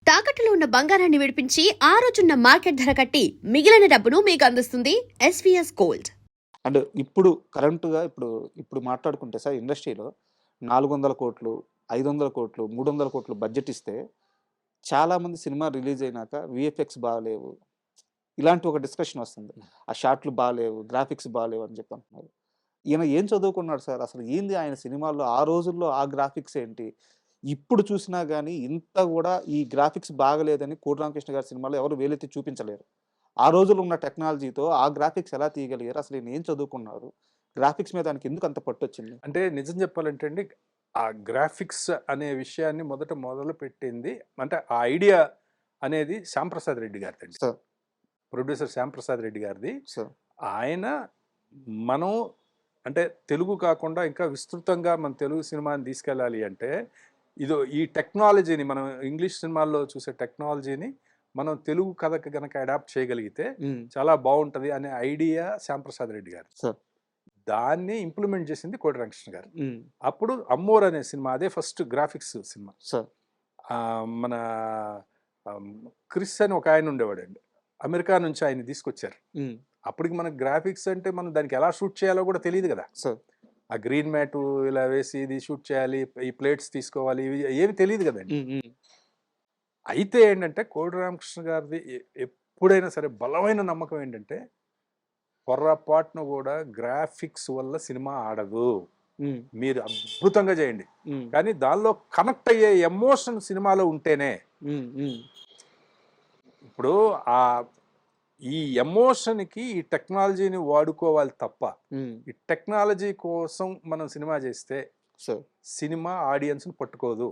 తాకట్టులో ఉన్న బంగారాన్ని విడిపించి ఆ రోజున్న మార్కెట్ ధర కట్టి మిగిలిన డబ్బును మీకు అందిస్తుంది ఎస్వీఎస్ గోల్డ్. అండ్ ఇప్పుడు కరెంటుగా ఇప్పుడు మాట్లాడుకుంటే సార్ ఇండస్ట్రీలో 400 కోట్లు 500 కోట్లు 300 కోట్లు బడ్జెట్ ఇస్తే చాలామంది సినిమా రిలీజ్ అయినాక విఎఫ్ఎక్స్ బాగాలేవు ఇలాంటి ఒక డిస్కషన్ వస్తుంది. ఆ షాట్లు బాగాలేవు, గ్రాఫిక్స్ బాగాలేవు అని చెప్పి అంటున్నారు. ఈయన ఏం చదువుకున్నాడు సార్? అసలు ఏంది ఆయన సినిమాల్లో ఆ రోజుల్లో ఆ గ్రాఫిక్స్ ఏంటి? ఇప్పుడు చూసినా కానీ ఇంత కూడా ఈ గ్రాఫిక్స్ బాగలేదని కోటి రామకృష్ణ గారి సినిమాలో ఎవరు వేలెత్తి చూపించలేరు. ఆ రోజుల్లో ఉన్న టెక్నాలజీతో ఆ గ్రాఫిక్స్ ఎలా తీయగలిగారు? అసలు ఈయన ఏం చదువుకున్నారు? గ్రాఫిక్స్ మీద ఆయనకి ఎందుకు అంత పట్టొచ్చింది? అంటే నిజం చెప్పాలంటే అండి, ఆ గ్రాఫిక్స్ అనే విషయాన్ని మొదలు పెట్టింది అంటే ఆ ఐడియా అనేది శ్యాంప్రసాద్ రెడ్డి గారిదండి. సార్ ప్రొడ్యూసర్ శ్యాంప్రసాద్ రెడ్డి గారిది. సార్ ఆయన మనం అంటే తెలుగు కాకుండా ఇంకా విస్తృతంగా మన తెలుగు సినిమాని తీసుకెళ్ళాలి అంటే ఈ టెక్నాలజీని మనం ఇంగ్లీష్ సినిమాల్లో చూసే టెక్నాలజీని మనం తెలుగు కథకి కనుక అడాప్ట్ చేయగలిగితే చాలా బాగుంటుంది అనే ఐడియా శ్యాంప్రసాద్ రెడ్డి గారు. సార్ దాన్ని ఇంప్లిమెంట్ చేసింది కోటి రామకృష్ణ గారు. అప్పుడు అమ్మోర్ అనే సినిమా, అదే ఫస్ట్ గ్రాఫిక్స్ సినిమా. సార్ మన క్రిస్ అని ఒక ఆయన ఉండేవాడండి, అమెరికా నుంచి ఆయన తీసుకొచ్చారు. అప్పటికి మనకు గ్రాఫిక్స్ అంటే మనం దానికి ఎలా షూట్ చేయాలో కూడా తెలియదు కదా సార్. ఆ గ్రీన్ మ్యాట్ ఇలా వేసి ఇది షూట్ చేయాలి, ఈ ప్లేట్స్ తీసుకోవాలి, ఇవి ఏమి తెలియదు కదండి. అయితే ఏంటంటే కోటి రామకృష్ణ గారిది ఎప్పుడైనా సరే బలమైన నమ్మకం ఏంటంటే పొర్రపాటును కూడా గ్రాఫిక్స్ వల్ల సినిమా ఆడదు, మీరు అద్భుతంగా చేయండి కానీ దానిలో కనెక్ట్ అయ్యే ఎమోషన్ సినిమాలో ఉంటేనే. ఇప్పుడు ఈ ఎమోషన్కి ఈ టెక్నాలజీని వాడుకోవాలి తప్ప ఈ టెక్నాలజీ కోసం మనం సినిమా చేస్తే సినిమా ఆడియన్స్ని పట్టుకోదు.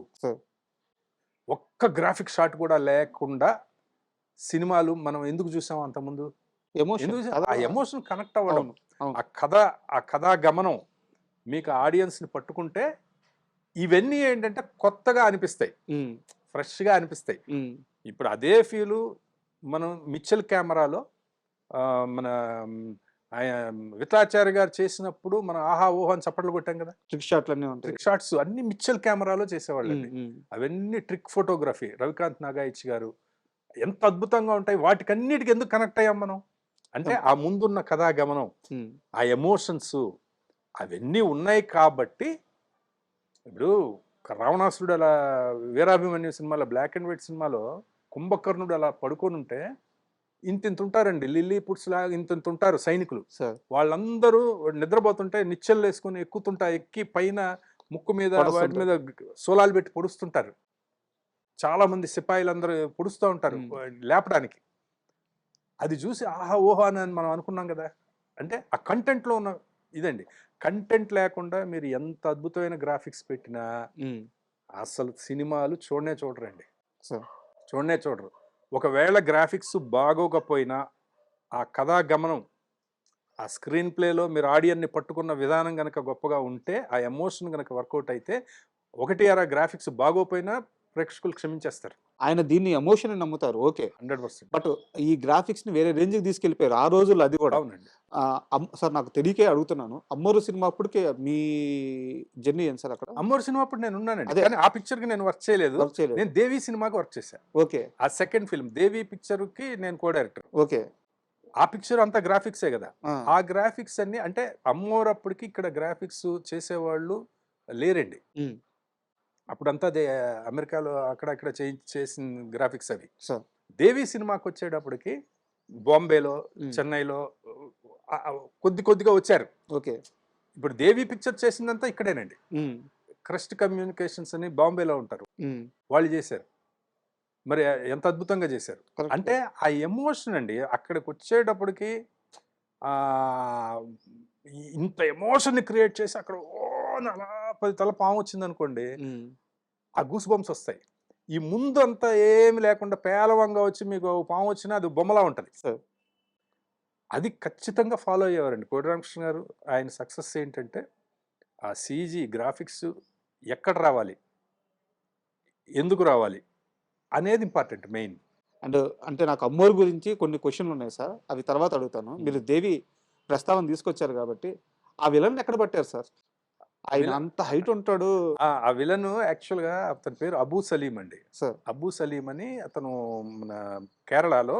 ఒక్క గ్రాఫిక్ షాట్ కూడా లేకుండా సినిమాలు మనం ఎందుకు చూసాం అంతకుముందు? ఆ ఎమోషన్ కనెక్ట్ అవ్వడం, ఆ కథా గమనం మీకు ఆడియన్స్ని పట్టుకుంటే ఇవన్నీ ఏంటంటే కొత్తగా అనిపిస్తాయి, ఫ్రెష్గా అనిపిస్తాయి. ఇప్పుడు అదే ఫీలు మనం మిచ్చల్ కెమెరాలో మన విఠలాచార్య గారు చేసినప్పుడు మనం ఆహా ఓహో అని చప్పట్లు కొట్టాం కదా. ట్రిక్ షాట్స్ అన్ని మిచ్చల్ కెమెరాలో చేసేవాళ్ళు. అవన్నీ ట్రిక్ ఫోటోగ్రఫీ. రవికాంత్ నాగాయిచ్ గారు ఎంత అద్భుతంగా ఉంటాయి. వాటికన్నిటికి ఎందుకు కనెక్ట్ అయ్యాం మనం అంటే ఆ ముందున్న కథా గమనం, ఆ ఎమోషన్స్ అవన్నీ ఉన్నాయి కాబట్టి. ఇప్పుడు రావణాసురుడు అలా వీరాభిమన్యు సినిమాలో, బ్లాక్ అండ్ వైట్ సినిమాలో కుంభకర్ణుడు అలా పడుకొని ఉంటే ఇంత ఉంటారండి, లిల్లీ పుట్స్ లాగా ఇంత ఉంటారు సైనికులు. వాళ్ళందరూ నిద్రపోతుంటే నిచ్చెలు వేసుకుని ఎక్కి పైన ముక్కు మీద వాటి మీద సోలాలు పెట్టి పొడుస్తుంటారు. చాలా మంది సిపాయిలందరూ పొడుస్తూ ఉంటారు లేపడానికి. అది చూసి ఆహా ఓహో అని మనం అనుకున్నాం కదా. అంటే ఆ కంటెంట్లో ఉన్న ఇదండి. కంటెంట్ లేకుండా మీరు ఎంత అద్భుతమైన గ్రాఫిక్స్ పెట్టినా అసలు సినిమాలు చూడరండి, చూడరు. ఒకవేళ గ్రాఫిక్స్ బాగోకపోయినా ఆ కథా గమనం, ఆ స్క్రీన్ ప్లేలో మీరు ఆడియన్ని పట్టుకున్న విధానం కనుక గొప్పగా ఉంటే, ఆ ఎమోషన్ కనుక వర్కౌట్ అయితే, ఒకటి అరా గ్రాఫిక్స్ బాగోపోయినా ప్రేక్షకులు క్షమించేస్తారు. ఆయన దీన్ని ఎమోషన్ నమ్ముతారు, ఓకే 100%. బట్ ఈ గ్రాఫిక్స్ని వేరే రేంజ్కి తీసుకెళ్ళిపోయారు ఆ రోజుల్లో. అది కూడా అవునండి. సార్ నాకు తెలియకే అడుగుతున్నాను, అమ్మోరు సినిమా అప్పటికే మీ జర్నీ ఏంటి సార్? అక్కడ అమ్మోరు సినిమా అప్పుడు నేను ఉన్నానండి, కానీ ఆ పిక్చర్కి నేను వర్క్ చేయలేదు. నేను దేవి సినిమాకి వర్క్ చేశాను. ఓకే. ఆ సెకండ్ ఫిల్మ్ దేవి పిక్చర్కి నేను కో డైరెక్టర్. ఓకే. ఆ పిక్చర్ అంతా గ్రాఫిక్సే కదా. ఆ గ్రాఫిక్స్ అన్ని అంటే అమ్మోరు అప్పటికి ఇక్కడ గ్రాఫిక్స్ చేసేవాళ్ళు లేరండి. అప్పుడంతా అమెరికాలో అక్కడక్కడ చేసిన గ్రాఫిక్స్ అవి. దేవి సినిమాకి వచ్చేటప్పటికి బాంబేలో, చెన్నైలో కొద్దిగా వచ్చారు. ఓకే. ఇప్పుడు దేవి పిక్చర్ చేసిందంతా ఇక్కడేనండి. క్రస్ట్ కమ్యూనికేషన్స్ అని బాంబేలో ఉంటారు, వాళ్ళు చేశారు. మరి ఎంత అద్భుతంగా చేశారు అంటే ఆ ఎమోషన్ అండి. అక్కడికి వచ్చేటప్పటికి ఇంత ఎమోషన్ని క్రియేట్ చేసి అక్కడ అలా 10 తల పాము వచ్చింది అనుకోండి, ఆ గూస్ బంప్స్ వస్తాయి. ఈ ముందు అంతా ఏమి లేకుండా పేలవంగా వచ్చి మీకు పాము వచ్చినా అది బొమ్మలా ఉంటుంది. అది ఖచ్చితంగా ఫాలో అయ్యేవారండి కోటి రామకృష్ణ గారు. ఆయన సక్సెస్ ఏంటంటే ఆ సీజీ గ్రాఫిక్స్ ఎక్కడ రావాలి, ఎందుకు రావాలి అనేది ఇంపార్టెంట్, మెయిన్. అండ్ అంటే నాకు అమ్మోరు గురించి కొన్ని క్వశ్చన్లు ఉన్నాయి సార్, అవి తర్వాత అడుగుతాను. మీరు దేవి ప్రస్తావన తీసుకొచ్చారు కాబట్టి ఆ విలన్ ఎక్కడ పట్టారు సార్? ఆయన అంత హైట్ ఉంటాడు ఆ విలన్ యాక్చువల్ గా అతని పేరు అబూ సలీం అండి. సార్. అబూ సలీం అని అతను మన కేరళలో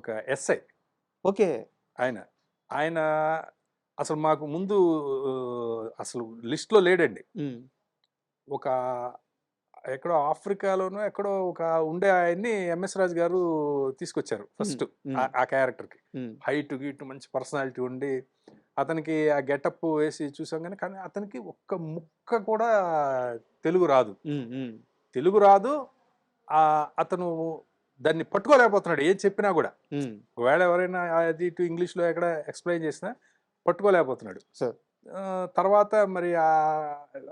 ఒక ఎస్ఐ. ఓకే. ఆయన అసలు మాకు ముందు అసలు లిస్ట్ లో లేడండి. ఒక ఎక్కడో ఆఫ్రికాలోనో ఎక్కడో ఒక ఉండే ఆయన్ని ఎంఎస్ రాజు గారు తీసుకొచ్చారు ఫస్ట్ ఆ క్యారెక్టర్ కి. హైట్ గీట్ మంచి పర్సనాలిటీ ఉండి అతనికి ఆ గెటప్ వేసి చూసాం కానీ అతనికి ఒక్క ముక్క కూడా తెలుగు రాదు. అతను దాన్ని పట్టుకోలేకపోతున్నాడు ఏం చెప్పినా కూడా. ఒకవేళ ఎవరైనా అది ఇటు ఇంగ్లీష్ లో ఎక్కడ ఎక్స్ప్లెయిన్ చేసినా పట్టుకోలేకపోతున్నాడు. తర్వాత మరి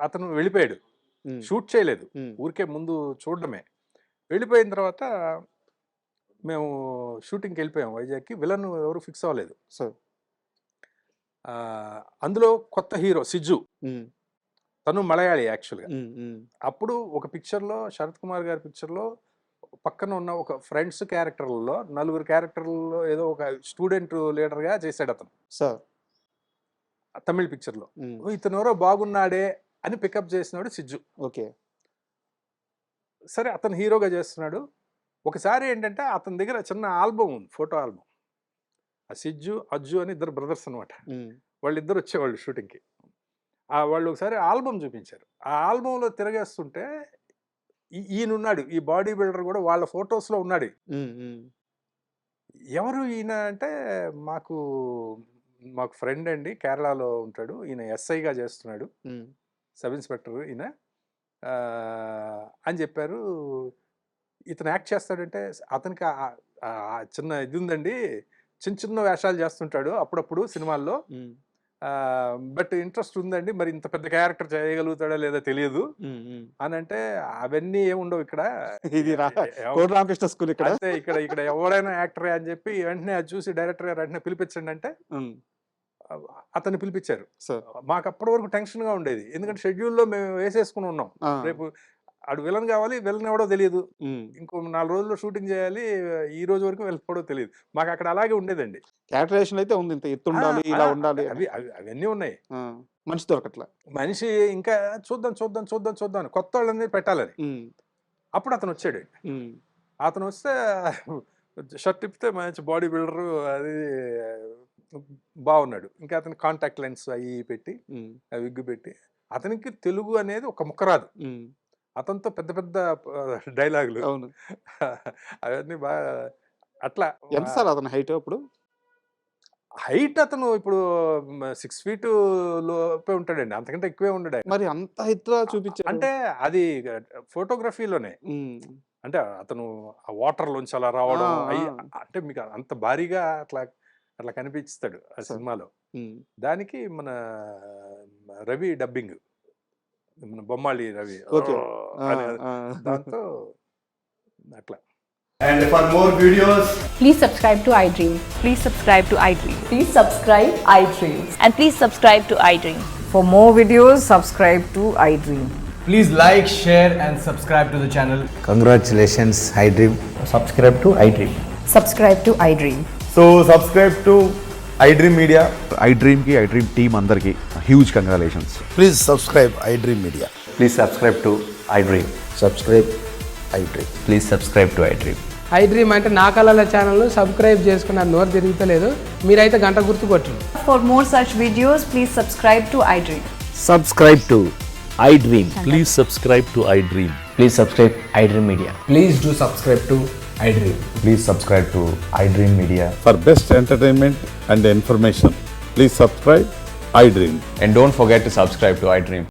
అతను వెళ్ళిపోయాడు, షూట్ చేయలేదు, ఊరికే ముందు చూడడమే. వెళ్ళిపోయిన తర్వాత మేము షూటింగ్కి వెళ్ళిపోయాం వైజాగ్కి. విలన్ ఎవరు ఫిక్స్ అవ్వలేదు. అందులో కొత్త హీరో సిజ్జు, తను మలయాళీ యాక్చువల్గా. అప్పుడు ఒక పిక్చర్లో శరత్ కుమార్ గారి పిక్చర్లో పక్కన ఉన్న ఒక ఫ్రెండ్స్ క్యారెక్టర్లలో 4 క్యారెక్టర్లలో ఏదో ఒక స్టూడెంట్ లీడర్గా చేశాడు అతను తమిళ పిక్చర్లో. ఇతను ఎవరో బాగున్నాడే అని పికప్ చేసినాడు సిజ్జు. ఓకే. సరే అతను హీరోగా చేస్తున్నాడు. ఒకసారి ఏంటంటే అతని దగ్గర చిన్న ఆల్బమ్ ఉంది, ఫోటో ఆల్బమ్. ఆ సిజ్జు అజ్జు అని 2 బ్రదర్స్ అనమాట. వాళ్ళిద్దరు వచ్చేవాళ్ళు షూటింగ్కి. వాళ్ళు ఒకసారి ఆల్బమ్ చూపించారు. ఆ ఆల్బంలో తిరగేస్తుంటే ఈయనున్నాడు, ఈ బాడీ బిల్డర్ కూడా వాళ్ళ ఫొటోస్లో ఉన్నాడు. ఎవరు ఈయన అంటే మాకు ఫ్రెండ్ అండి, కేరళలో ఉంటాడు, ఈయన ఎస్ఐగా చేస్తున్నాడు, సబ్ ఇన్స్పెక్టర్ ఈయన అని చెప్పారు. ఇతను యాక్ట్ చేస్తాడంటే అతనికి చిన్న ఇది ఉందండి, చిన్న వేషాలు చేస్తుంటాడు అప్పుడప్పుడు సినిమాల్లో, బట్ ఇంట్రెస్ట్ ఉందండి, మరి ఇంత పెద్ద క్యారెక్టర్ చేయగలుగుతాడా లేదా తెలియదు అని అంటే, అవన్నీ ఏముండవు ఇక్కడ, ఇది రామకృష్ణ స్కూల్ ఇక్కడ, ఇక్కడ ఎవరైనా యాక్టరే అని చెప్పి వెంటనే అది చూసి డైరెక్టర్ గారు వెంటనే పిలిపించండి అంటే అతన్ని పిలిపించారు. మాకు అప్పటి వరకు టెన్షన్ గా ఉండేది, ఎందుకంటే షెడ్యూల్లో మేము వేసేసుకుని ఉన్నాం. రేపు అడు విలన్ కావాలి, విలన్ ఎవడో తెలియదు, ఇంకో 4 రోజుల్లో షూటింగ్ చేయాలి, ఈ రోజు వరకు వెళ్ళిపోవడో తెలియదు. మాకు అక్కడ అలాగే ఉండేదండి. క్యారెక్టరైజేషన్ అయితే ఉంది, ఇంత ఎత్తు ఉండాలి, ఇలా ఉండాలి, అవన్నీ ఉన్నాయి. మనిషి దొరకట్లా. మనిషి ఇంకా చూద్దాం కొత్త వాళ్ళని పెట్టాలని. అప్పుడు అతను వచ్చాడు. అతను వస్తే షర్ట్ ఇప్పితే మంచి బాడీ బిల్డర్, అది బాగున్నాడు. ఇంకా అతని కాంటాక్ట్ లెన్స్ అవి పెట్టి, విగ్గు పెట్టి, అతనికి తెలుగు అనేది ఒక ముక్క రాదు. అతనితో పెద్ద పెద్ద డైలాగులు, అవన్నీ బాగా అట్లా. ఎంత సార్ అతని హైట్? అప్పుడు హైట్ అతను ఇప్పుడు 6 feet లోపే ఉంటాడండి, అంతకంటే ఎక్కువే ఉండడు. మరి అంత హైట్ చూపించారు అంటే అది ఫోటోగ్రఫీలోనే. అంటే అతను ఆ వాటర్ లోంచి అలా రావడం, అంటే మీకు అంత భారీగా అట్లా కనిపిస్తాడు ఆ సినిమాలో. దానికి మన రవి డబ్బింగ్, మన బొమ్మాళి రవి, దాంతో అట్లా. And for more videos, please subscribe to iDream. Please subscribe to iDream. Please subscribe iDream. And please subscribe to iDream. For more videos, subscribe to iDream. please like, share and subscribe to the channel. Congratulations, iDream. Subscribe to iDream. Subscribe to iDream. So subscribe to iDream Media. iDream ki iDream team andarki huge congratulations. Please subscribe iDream Media. Please subscribe to iDream. Subscribe iDream. Please subscribe to iDream. iDream అంటే నా కళల channel subscribe చేసుకున్న నోరు తిరుగుతలేదు, మీరైతే గంట గుర్తు కొట్టండి. For more such videos, please subscribe to iDream. Subscribe to iDream. Please subscribe to iDream. Please subscribe iDream Media. Please do subscribe to iDream. Please subscribe to iDream Media. For best entertainment and information, please subscribe iDream. And don't forget to subscribe to iDream.